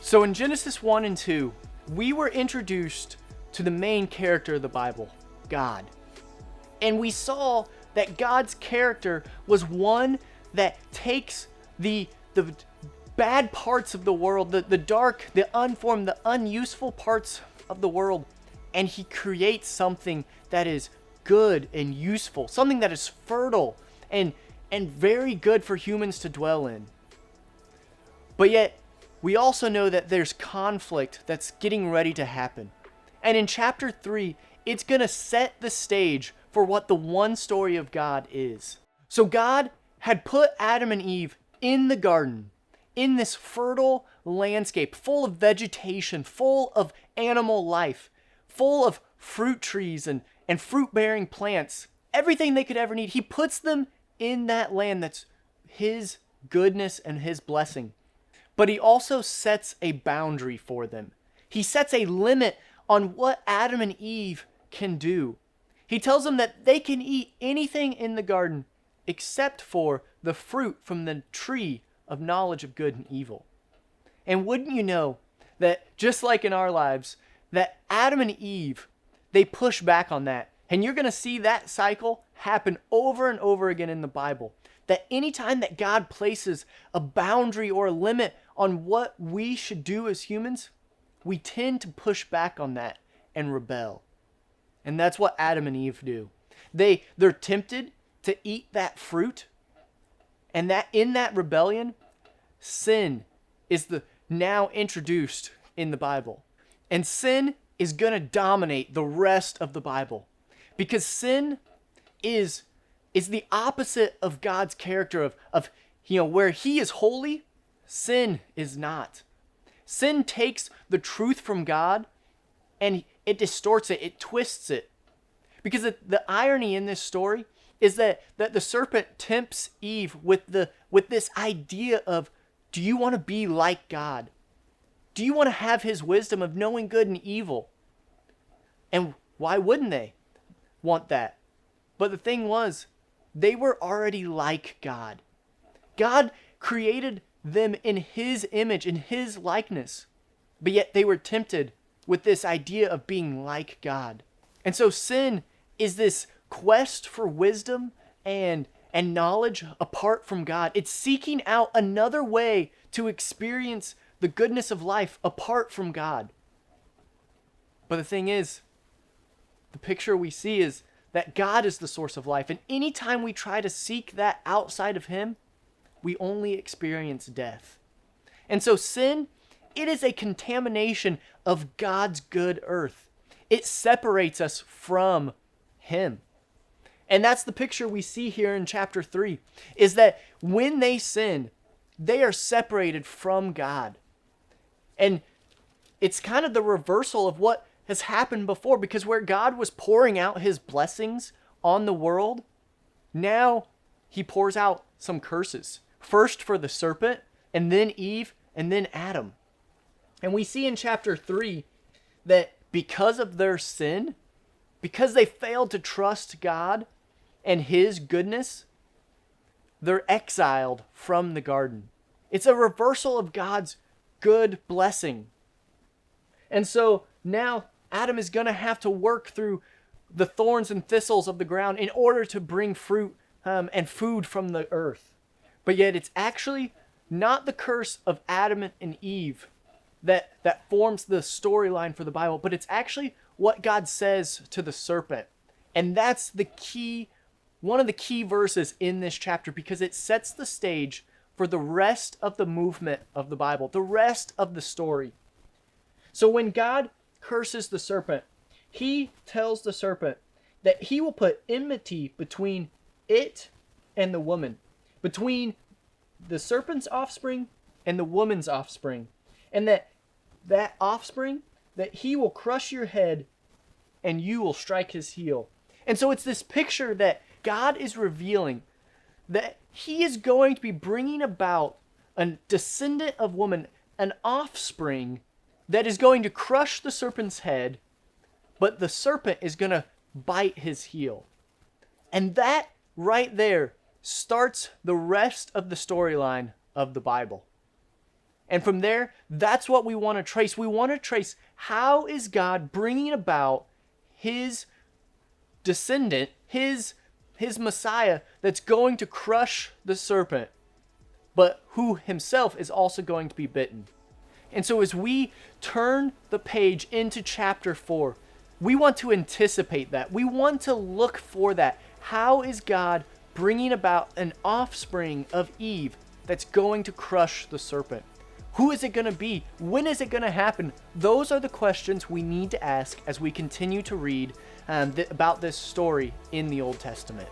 So in Genesis 1 and 2, we were introduced to the main character of the Bible, God. And we saw that God's character was one that takes the bad parts of the world, the dark, the unformed, the unuseful parts of the world, and he creates something that is good and useful, something that is fertile and very good for humans to dwell in. But yet, we also know that there's conflict that's getting ready to happen. And in chapter 3, it's going to set the stage for what the one story of God is. So God had put Adam and Eve in the garden, in this fertile landscape, full of vegetation, full of animal life, full of fruit trees and fruit-bearing plants, everything they could ever need. He puts them in that land that's his goodness and his blessing. But he also sets a boundary for them. He sets a limit on what Adam and Eve can do. He tells them that they can eat anything in the garden except for the fruit from the tree of knowledge of good and evil. And wouldn't you know that just like in our lives, that Adam and Eve, they push back on that. And you're going to see that cycle happen over and over again in the Bible. That anytime that God places a boundary or a limit on what we should do as humans, we tend to push back on that and rebel. And that's what Adam and Eve do. They're tempted to eat that fruit, and that in that rebellion, sin is now introduced in the Bible. And sin is going to dominate the rest of the Bible. Because sin is the opposite of God's character of where he is holy, sin is not. Sin takes the truth from God and it distorts it, it twists it. Because the irony in this story is that the serpent tempts Eve with this idea of, do you want to be like God? Do you want to have his wisdom of knowing good and evil? And why wouldn't they want that? But the thing was, they were already like God. God created them in his image, in his likeness. But yet they were tempted with this idea of being like God. And so sin is this quest for wisdom and knowledge apart from God. It's seeking out another way to experience the goodness of life apart from God. But the thing is, the picture we see is that God is the source of life. And anytime we try to seek that outside of him, we only experience death. And so sin, it is a contamination of God's good earth. It separates us from him. And that's the picture we see here in chapter 3, is that when they sin, they are separated from God. And it's kind of the reversal of what has happened before, because where God was pouring out his blessings on the world, now he pours out some curses. First for the serpent, and then Eve, and then Adam. And we see in chapter 3 that because of their sin, because they failed to trust God and his goodness, they're exiled from the garden. It's a reversal of God's good blessing. And so now Adam is going to have to work through the thorns and thistles of the ground in order to bring fruit and food from the earth. But yet it's actually not the curse of Adam and Eve that forms the storyline for the Bible, but it's actually what God says to the serpent. And that's one of the key verses in this chapter, because it sets the stage for the rest of the movement of the Bible, the rest of the story. So when God curses the serpent, he tells the serpent that he will put enmity between it and the woman, between the serpent's offspring and the woman's offspring, and that offspring, that he will crush your head and you will strike his heel. And so it's this picture that God is revealing that he is going to be bringing about a descendant of woman, an offspring that is going to crush the serpent's head, but the serpent is going to bite his heel. And that right there starts the rest of the storyline of the Bible. And from there, that's what we want to trace. We want to trace, how is God bringing about his descendant, his Messiah, that's going to crush the serpent, but who himself is also going to be bitten. And so as we turn the page into chapter 4, we want to anticipate that. We want to look for that. How is God bringing about an offspring of Eve that's going to crush the serpent? Who is it going to be? When is it going to happen? Those are the questions we need to ask as we continue to read about this story in the Old Testament.